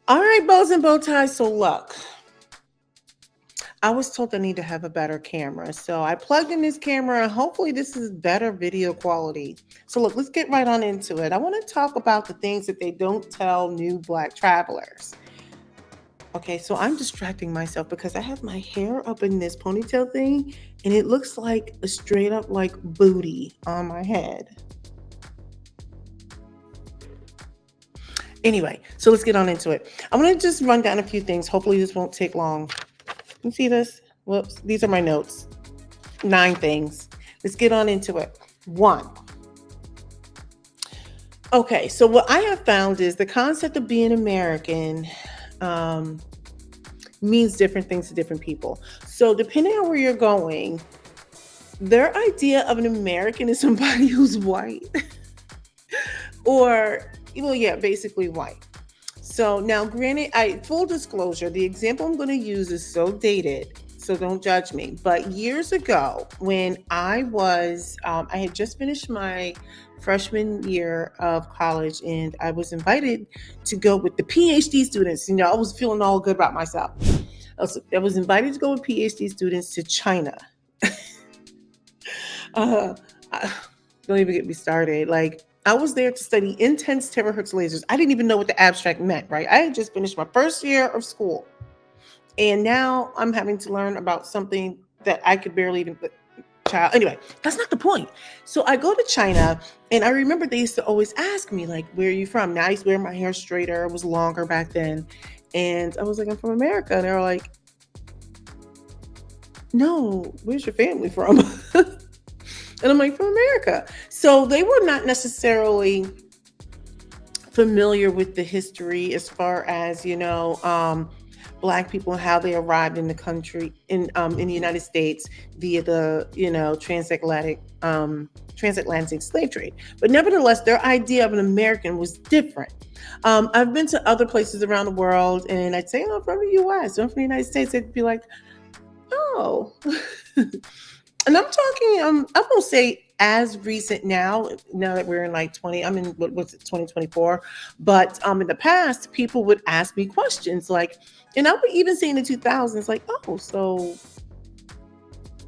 All right, bows and bow ties. So look, I was told I need to have a better camera. So I plugged in this camera and hopefully this is better video quality. So look, let's get right on into it. I want to talk about the things that they don't tell new black travelers. Okay, so I'm distracting myself because I have my hair up in this ponytail thing and it looks like a straight up like booty on my head. Anyway, so let's get on into it. I'm going to just run down a few things. Hopefully this won't take long. You see this? Whoops. These are my notes. 9 things. Let's get on into it. 1. Okay, so what I have found is the concept of being American um, means different things to different people. So depending on where you're going, their idea of an American is somebody who's white or, well, yeah, basically white. So now, granted, I full disclosure, the example I'm going to use is so dated, so don't judge me. But years ago, when I had just finished my freshman year of college, and I was invited to go with the PhD students. You know, I was feeling all good about myself. I was invited to go with PhD students to China. Uh, I- don't even get me started. Like, I was there to study intense terahertz lasers. I didn't even know what the abstract meant, right? I had just finished my first year of school. And now I'm having to learn about something that I could barely even child. Anyway, that's not the point. So I go to China and I remember they used to always ask me, like, where are you from? Now I used to wear my hair straighter, it was longer back then. And I was like, I'm from America. And they were like, no, where's your family from? And I'm like, from America. So they were not necessarily familiar with the history as far as, black people and how they arrived in the country in the United States via the, transatlantic slave trade. But nevertheless, their idea of an American was different. I've been to other places around the world and I'd say, oh, I'm from the US, I'm from the United States. They'd be like, oh. And I'm talking, I won't say as recent now that we're in like 20, I'm in, what's it, 2024. But in the past, people would ask me questions like, and I would even say in the 2000s, like, oh, so,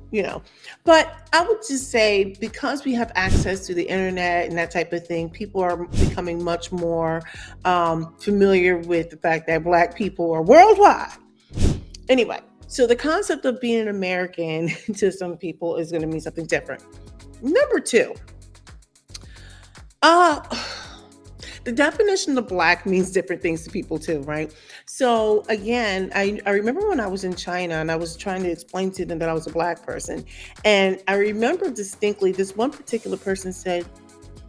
you know, but I would just say because we have access to the internet and that type of thing, people are becoming much more familiar with the fact that Black people are worldwide. Anyway, so the concept of being an American to some people is going to mean something different. Number 2, uh, the definition of Black means different things to people too, right? So again, I remember when I was in China and I was trying to explain to them that I was a Black person. And I remember distinctly this one particular person said,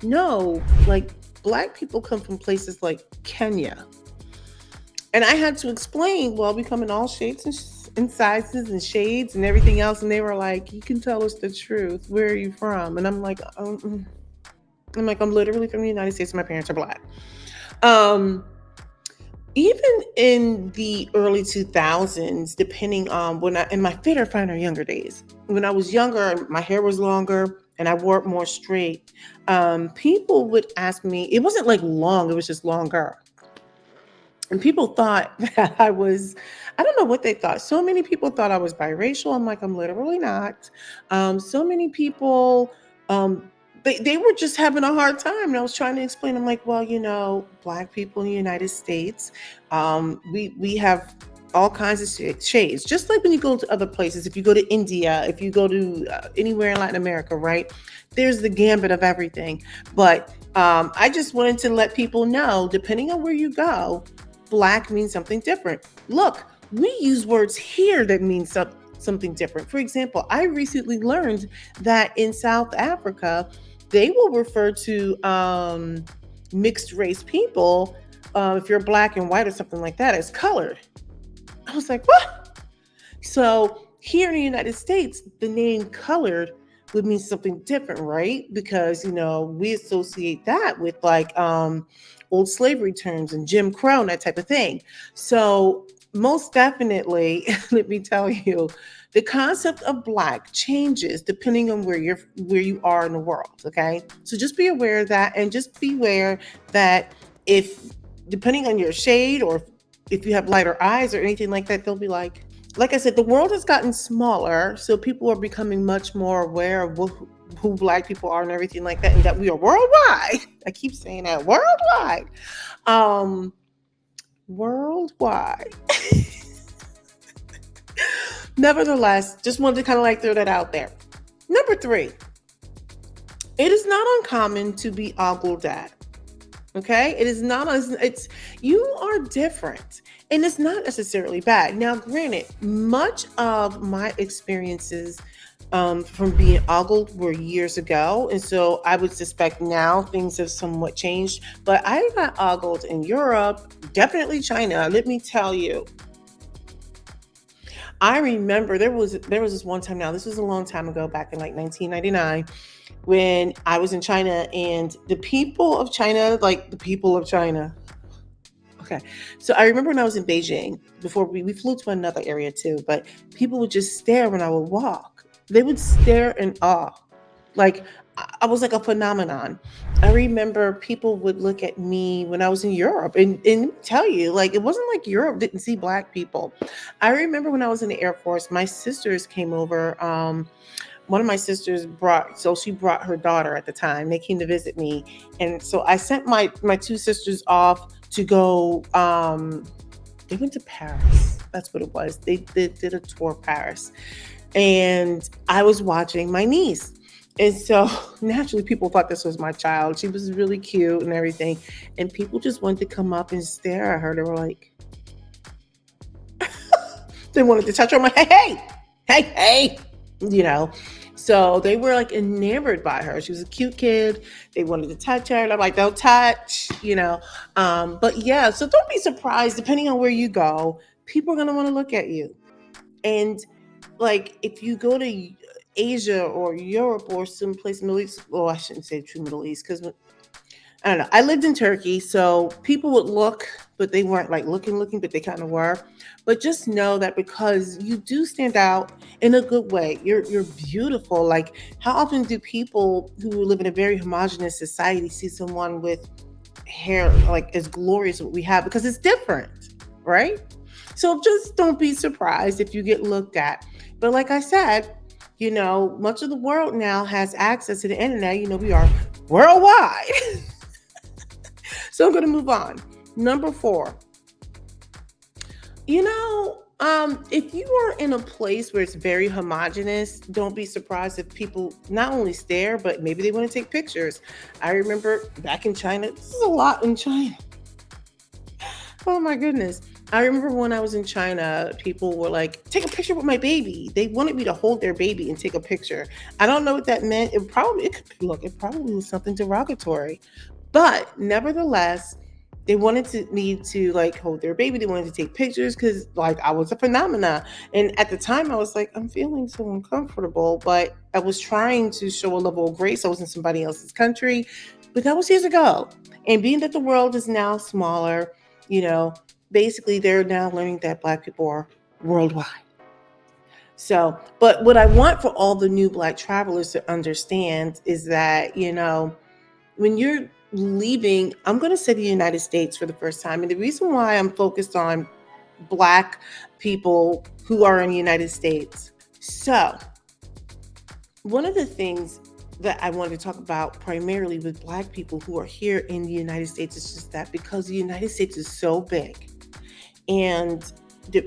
no, like Black people come from places like Kenya. And I had to explain, well, we come in all shapes and sizes and shades and everything else. And they were like, you can tell us the truth. Where are you from? And I'm like, I'm literally from the United States. My parents are Black. Um, Even in the early 2000s, depending on when in my fit or finer younger days, when I was younger, my hair was longer and I wore it more straight. People would ask me, it wasn't like long, it was just longer. And people thought that I don't know what they thought. So many people thought I was biracial. I'm like, I'm literally not. So many people, they were just having a hard time. And I was trying to explain, I'm like, well, Black people in the United States, we have all kinds of shades. Just like when you go to other places, if you go to India, if you go to anywhere in Latin America, right? There's the gambit of everything. But I just wanted to let people know, depending on where you go, Black means something different. Look, we use words here that mean something different. For example, I recently learned that in South Africa, they will refer to mixed race people, if you're Black and white or something like that, as colored. I was like, what? So here in the United States, the name colored would mean something different, right? Because, we associate that with like old slavery terms and Jim Crow and that type of thing. So most definitely, let me tell you, the concept of Black changes depending on where you are in the world. Okay. So just be aware of that, and just be aware that if depending on your shade or if you have lighter eyes or anything like that, they'll be like I said, the world has gotten smaller, so people are becoming much more aware of who Black people are and everything like that, and that we are worldwide. I keep saying that, worldwide. Um, worldwide. Nevertheless, just wanted to kind of like throw that out there. Number three, it is not uncommon to be ogled at. Okay, it is not as it's you are different, and it's not necessarily bad. Now, granted, much of my experiences from being ogled were years ago, and so I would suspect now things have somewhat changed. But I got ogled in Europe, definitely China. Let me tell you, I remember there was this one time. Now, this was a long time ago, back in like 1999, when I was in China, and the people of China, like the people of China. Okay. So I remember when I was in Beijing, before we flew to another area too, but people would just stare when I would walk. They would stare in awe. Like I was like a phenomenon. I remember people would look at me when I was in Europe, and let me tell you, like it wasn't like Europe didn't see Black people. I remember when I was in the Air Force, my sisters came over. One of my sisters she brought her daughter at the time. They came to visit me, and so I sent my two sisters off to go. They went to Paris. That's what it was. They did a tour of Paris, and I was watching my niece. And so naturally, people thought this was my child. She was really cute and everything, and people just wanted to come up and stare at her. They were like, they wanted to touch her. I'm like, hey, you know. So they were like enamored by her. She was a cute kid. They wanted to touch her. And I'm like, don't touch, you know. But yeah, so don't be surprised, depending on where you go, people are gonna want to look at you. And like if you go to Asia or Europe or someplace Middle East, well, I shouldn't say true Middle East because I don't know. I lived in Turkey, so people would look, but they weren't like looking, but they kind of were. But just know that because you do stand out in a good way, you're beautiful. Like, how often do people who live in a very homogenous society see someone with hair like as glorious as what we have? Because it's different, right? So just don't be surprised if you get looked at. But like I said, much of the world now has access to the internet. We are worldwide. So I'm going to move on. Number four, if you are in a place where it's very homogenous, don't be surprised if people not only stare, but maybe they want to take pictures. I remember back in China, this is a lot in China. Oh my goodness. I remember when I was in China, people were like, take a picture with my baby. They wanted me to hold their baby and take a picture. I don't know what that meant. It probably was something derogatory. But nevertheless, they wanted me to like hold their baby. They wanted to take pictures because like I was a phenomena. And at the time I was like, I'm feeling so uncomfortable, but I was trying to show a level of grace. I was in somebody else's country, but that was years ago. And being that the world is now smaller, basically they're now learning that Black people are worldwide. So, but what I want for all the new Black travelers to understand is that, when you're leaving, I'm going to say the United States for the first time. And the reason why I'm focused on Black people who are in the United States. So, one of the things that I wanted to talk about primarily with Black people who are here in the United States is just that because the United States is so big and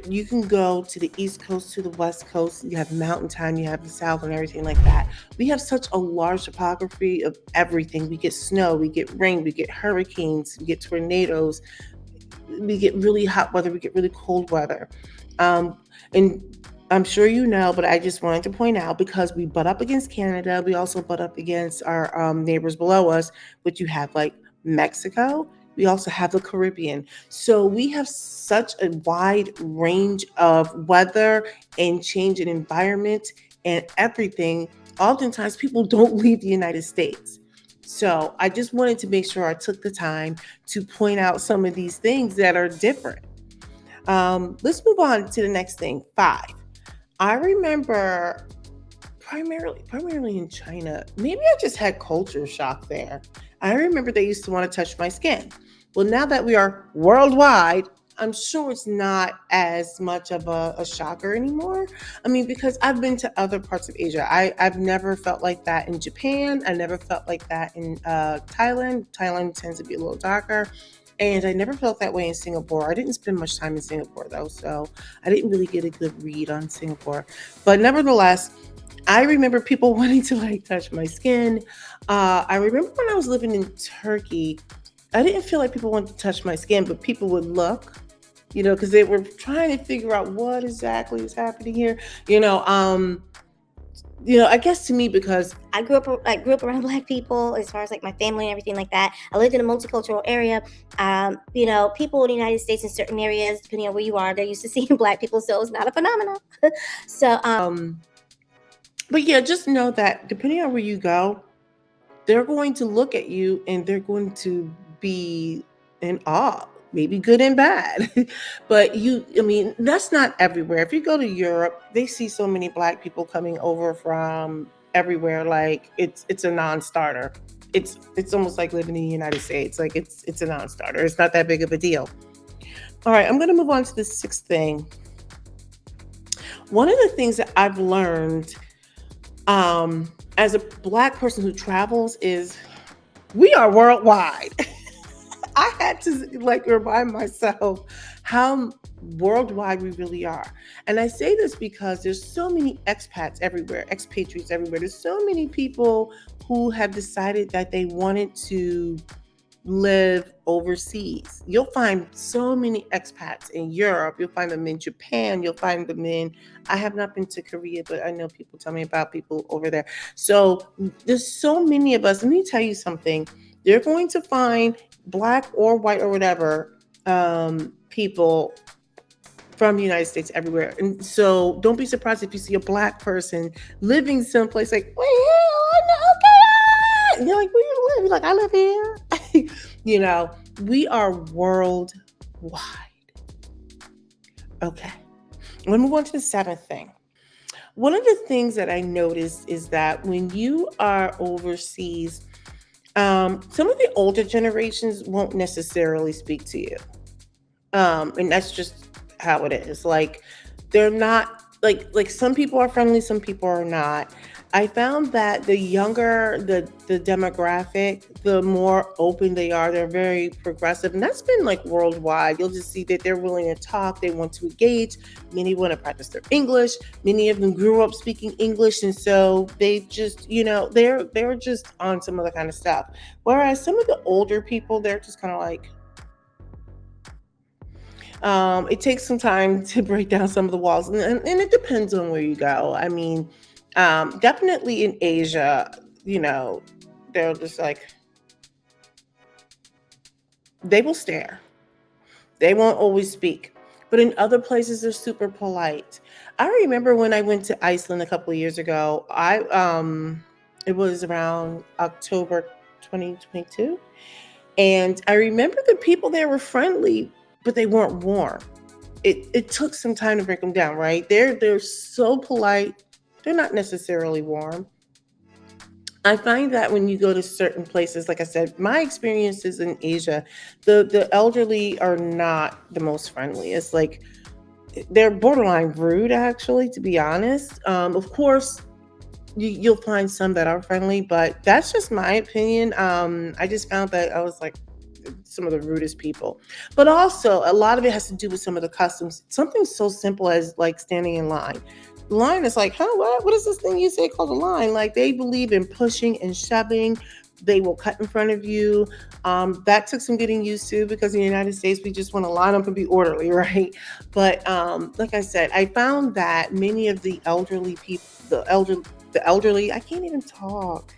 you can go to the East Coast, to the West Coast, you have mountain time, you have the South and everything like that. We have such a large topography of everything. We get snow, we get rain, we get hurricanes, we get tornadoes, we get really hot weather, we get really cold weather. And I'm sure you know, but I just wanted to point out because we butt up against Canada, we also butt up against our neighbors below us, which you have like Mexico. We also have the Caribbean. So we have such a wide range of weather and change in environment and everything. Oftentimes people don't leave the United States. So I just wanted to make sure I took the time to point out some of these things that are different. Let's move on to the next thing. 5. I remember primarily in China, maybe I just had culture shock there. I remember they used to want to touch my skin. Well, now that we are worldwide, I'm sure it's not as much of a shocker anymore. I mean, because I've been to other parts of Asia. I've never felt like that in Japan. I never felt like that in Thailand. Thailand tends to be a little darker. And I never felt that way in Singapore. I didn't spend much time in Singapore though, so I didn't really get a good read on Singapore. But nevertheless, I remember people wanting to like touch my skin. I remember when I was living in Turkey, I didn't feel like people wanted to touch my skin, but people would look, because they were trying to figure out what exactly is happening here. I guess to me because I grew up around Black people as far as like my family and everything like that. I lived in a multicultural area. People in the United States in certain areas, depending on where you are, they're used to seeing Black people, so it's not a phenomenon. so but yeah, just know that depending on where you go, they're going to look at you and they're going to be in awe, maybe good and bad. But I mean, that's not everywhere. If you go to Europe, they see so many Black people coming over from everywhere, like it's a non-starter. It's almost like living in the United States. Like it's a non-starter. It's not that big of a deal. All right, I'm going to move on to the sixth thing. One of the things that I've learned as a Black person who travels is we are worldwide. I had to like remind myself how worldwide we really are. And I say this because there's so many expats everywhere, expatriates everywhere. There's so many people who have decided that they wanted to live overseas. You'll find so many expats in Europe. You'll find them in Japan. You'll find them I have not been to Korea, but I know people tell me about people over there. So there's so many of us. Let me tell you something. They're going to find Black or white or whatever people from the United States everywhere. And so don't be surprised if you see a Black person living someplace like, well, I know, okay. And you're like, where you live? You're like, I live here. We are worldwide. Okay. I'm going to move on to the seventh thing. One of the things that I noticed is that when you are overseas, some of the older generations won't necessarily speak to you. And that's just how it is. Like they're not like some people are friendly, some people are not. I found that the younger the demographic, the more open they are. They're very progressive, and that's been like worldwide. You'll just see that they're willing to talk, they want to engage. Many want to practice their English. Many of them grew up speaking English, and so they just, they're just on some other kind of stuff. Whereas some of the older people, they're just kind of like, it takes some time to break down some of the walls, and it depends on where you go. I mean, definitely in Asia, they're just like, they will stare. They won't always speak. But in other places, they're super polite. I remember when I went to Iceland a couple of years ago. It was around October 2022, and I remember the people there were friendly, but they weren't warm. It took some time to break them down, right? They're so polite. They're not necessarily warm. I find that when you go to certain places, like I said, my experiences in Asia, the elderly are not the most friendly. It's like they're borderline rude, actually, to be honest. Of course, you'll find some that are friendly, but that's just my opinion. I just found that I was like some of the rudest people. But also, a lot of it has to do with some of the customs. Something so simple as like standing in line. Line is like, huh, what is this thing you say called a line? Like they believe in pushing and shoving. They will cut in front of you. That took some getting used to because in the United States, we just want to line up and be orderly, right? But like I said, I found that many of the elderly people, the elderly, I can't even talk.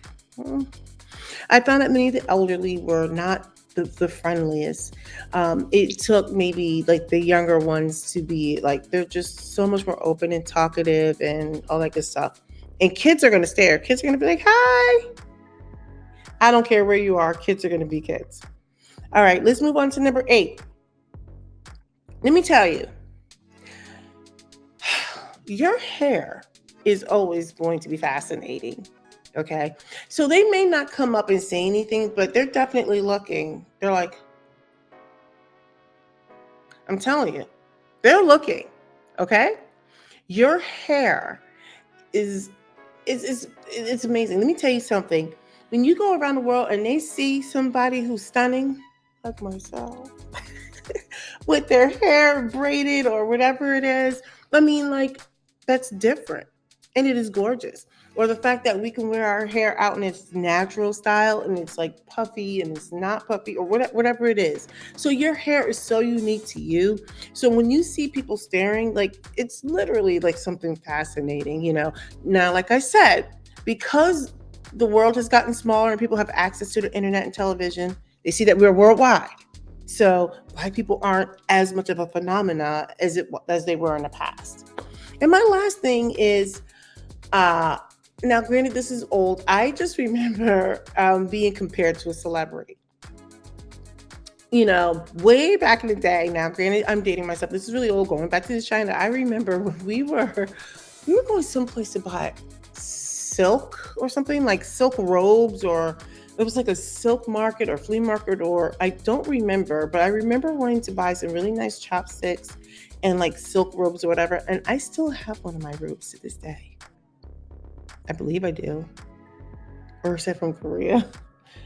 I found that many of the elderly were not the friendliest. It took maybe like the younger ones to be like, they're just so much more open and talkative and all that good stuff. And kids are going to stare. Kids are going to be like, hi. I don't care where you are. Kids are going to be kids. All right, let's move on to number 8. Let me tell you, your hair is always going to be fascinating. Okay. So they may not come up and say anything, but they're definitely looking. They're like, I'm telling you, they're looking. Okay, your hair is it's amazing. Let me tell you something. When you go around the world and they see somebody who's stunning, like myself, with their hair braided or whatever it is, I mean, like, that's different. And it is gorgeous. Or the fact that we can wear our hair out in its natural style and it's like puffy and it's not puffy or whatever it is. So your hair is so unique to you. So when you see people staring, like, it's literally like something fascinating, you know. Now, like I said, because the world has gotten smaller and people have access to the internet and television, they see that we're worldwide. So black people aren't as much of a phenomena as they were in the past. And my last thing is, uh, now granted this is old. I just remember being compared to a celebrity. You know, way back in the day. Now, granted, I'm dating myself. This is really old. Going back to China, I remember when we were going someplace to buy silk or something, like silk robes, or it was like a silk market or flea market, or I don't remember, but I remember wanting to buy some really nice chopsticks and like silk robes or whatever. And I still have one of my robes to this day. I believe I do, or is that from Korea?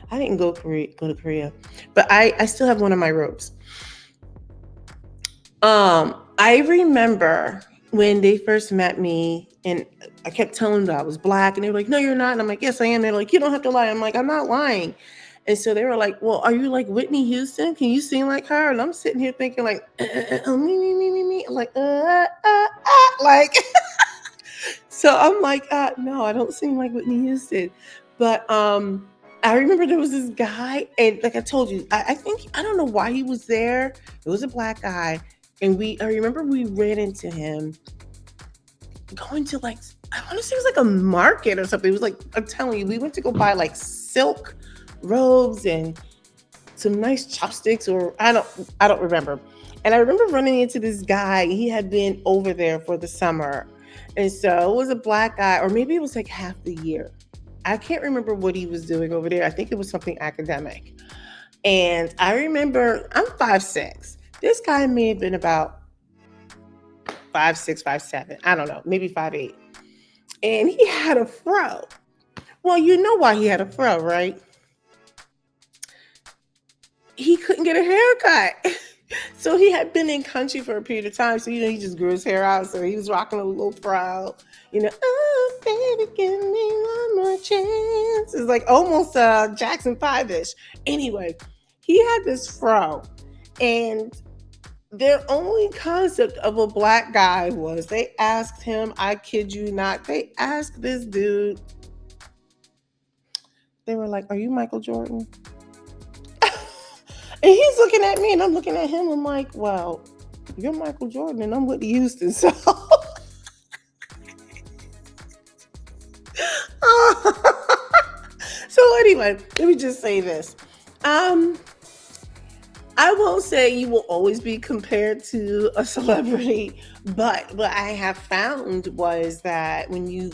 I didn't go to Korea, but I still have one of my robes. I remember when they first met me, and I kept telling them I was black, and they were like, "No, you're not." And I'm like, "Yes, I am." They're like, "You don't have to lie." I'm like, "I'm not lying." And so they were like, "Well, are you like Whitney Houston? Can you sing like her?" And I'm sitting here thinking like, me. I'm like, like. So I'm like, no, I don't sing like Whitney Houston. But I remember there was this guy, and like I told you, I think I don't know why he was there. It was a black guy, and I remember we ran into him going to, like, I want to say it was like a market or something. It was like, I'm telling you, we went to go buy like silk robes and some nice chopsticks, or I don't remember. And I remember running into this guy. He had been over there for the summer. And so it was a black guy, or maybe it was like half the year. I can't remember what he was doing over there. I think it was something academic. And I remember I'm 5'6". This guy may have been about 5'6", 5'7". I don't know, maybe 5'8". And he had a fro. Well, you know why he had a fro, right? He couldn't get a haircut. So he had been in country for a period of time. So, he just grew his hair out. So he was rocking a little fro. Oh, baby, give me one more chance. It's like almost Jackson 5-ish. Anyway, he had this fro. And their only concept of a black guy was they asked him, I kid you not, they asked this dude, they were like, "Are you Michael Jordan?" And he's looking at me and I'm looking at him. I'm like, "Well, you're Michael Jordan and I'm Whitney Houston." So, so anyway, let me just say this. Um, I won't say you will always be compared to a celebrity, but what I have found was that when you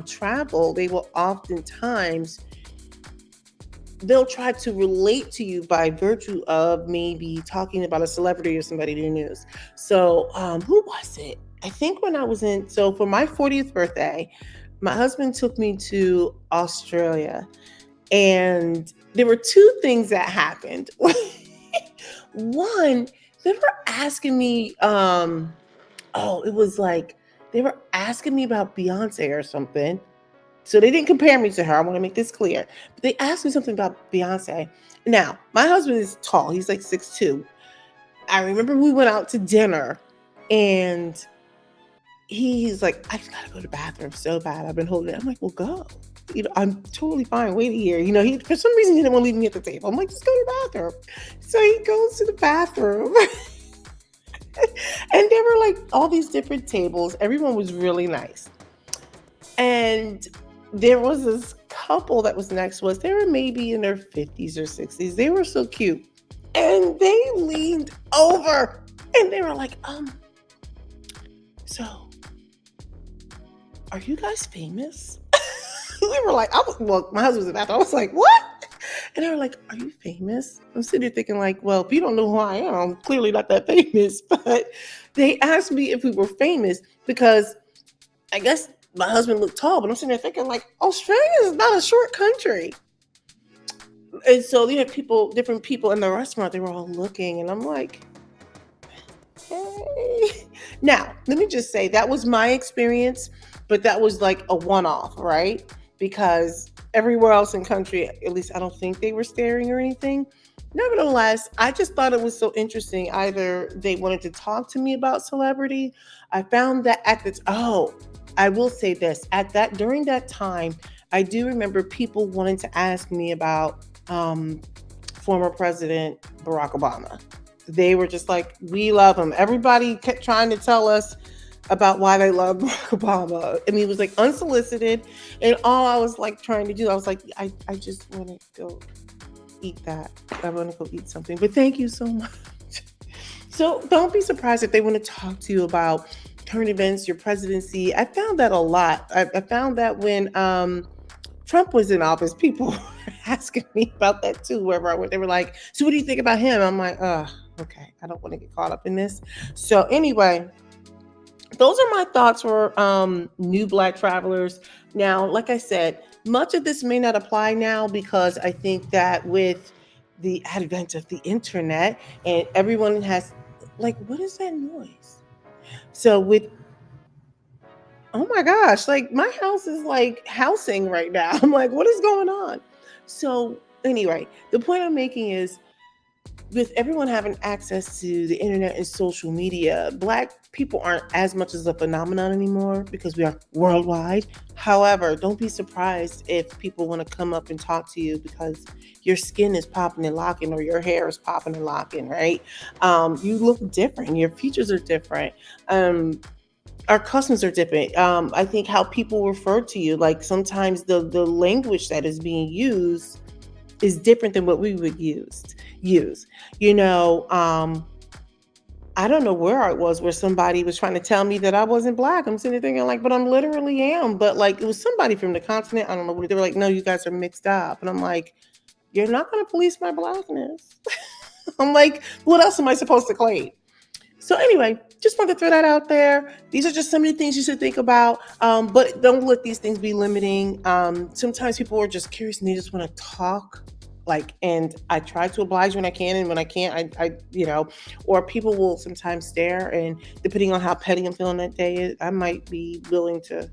travel, they will oftentimes they'll try to relate to you by virtue of maybe talking about a celebrity or somebody in the news. So, who was it? I think when I was so for my 40th birthday, my husband took me to Australia, and there were two things that happened. One, they were asking me, it was like they were asking me about Beyonce or something. So they didn't compare me to her. I want to make this clear. But they asked me something about Beyonce. Now, my husband is tall. He's like 6'2". I remember we went out to dinner, and he's like, "I just gotta go to the bathroom so bad. I've been holding it." I'm like, "Well, go. I'm totally fine waiting here." He for some reason he didn't want to leave me at the table. I'm like, "Just go to the bathroom." So he goes to the bathroom. And there were like all these different tables. Everyone was really nice. And there was this couple that was next to us. They were maybe in their 50s or 60s. They were so cute. And they leaned over and they were like, so are you guys famous?" We were like, well, my husband was in the bathroom. I was like, "What?" And they were like, "Are you famous?" I'm sitting there thinking, like, well, if you don't know who I am, I'm clearly not that famous. But they asked me if we were famous because I guess my husband looked tall, but I'm sitting there thinking, like, Australia is not a short country. And so you had people, different people in the restaurant, they were all looking, and I'm like, hey. Now, let me just say that was my experience, but that was like a one off, right? Because everywhere else in country, at least I don't think they were staring or anything. Nevertheless, I just thought it was so interesting. Either they wanted to talk to me about celebrity. I found that I will say this at that during that time, I do remember people wanting to ask me about former President Barack Obama. They were just like, we love him. Everybody kept trying to tell us about why they love Barack Obama. I mean, it was like unsolicited. And all I was like trying to do, I was like, I just want to go eat that. I want to go eat something. But thank you so much. So don't be surprised if they want to talk to you about current events, your presidency. I found that a lot. I found that when Trump was in office, people were asking me about that too, wherever I went. They were like, so what do you think about him? I'm like, okay, I don't want to get caught up in this. So anyway, those are my thoughts for new Black travelers. Now, like I said, much of this may not apply now because I think that with the advent of the internet and everyone has, like, what is that noise? So with oh my gosh, like my house is like housing right now. I'm like, what is going on? So, anyway, the point I'm making is with everyone having access to the internet and social media, Black people aren't as much as a phenomenon anymore because we are worldwide. However, don't be surprised if people want to come up and talk to you because your skin is popping and locking or your hair is popping and locking, right? You look different, your features are different. Our customs are different. I think how people refer to you, like sometimes the language that is being used is different than what we would use. You know, I don't know where I was where somebody was trying to tell me that I wasn't Black. I'm sitting there thinking like, but I'm literally am. But like it was somebody from the continent. I don't know what they were like. No, you guys are mixed up. And I'm like, you're not going to police my Blackness. I'm like, what else am I supposed to claim? So anyway, just want to throw that out there. These are just some of the things you should think about, but don't let these things be limiting. Sometimes people are just curious and they just want to talk. Like, and I try to oblige when I can, and when I can't, or people will sometimes stare, and depending on how petty I'm feeling that day, I might be willing to.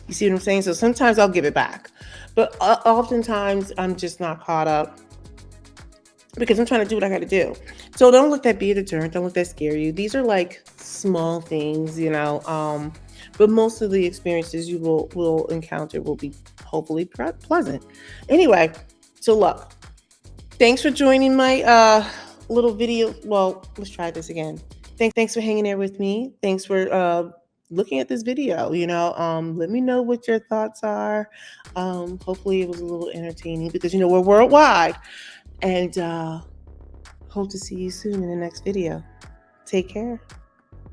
You see what I'm saying? So sometimes I'll give it back, but oftentimes I'm just not caught up because I'm trying to do what I got to do. So don't let that be a deterrent. Don't let that scare you. These are like small things, but most of the experiences you will encounter will be hopefully pleasant. Anyway, so look, thanks for joining my little video. Well, let's try this again. Thanks for hanging there with me. Thanks for looking at this video. Let me know what your thoughts are. Hopefully it was a little entertaining because we're worldwide. And hope to see you soon in the next video. Take care.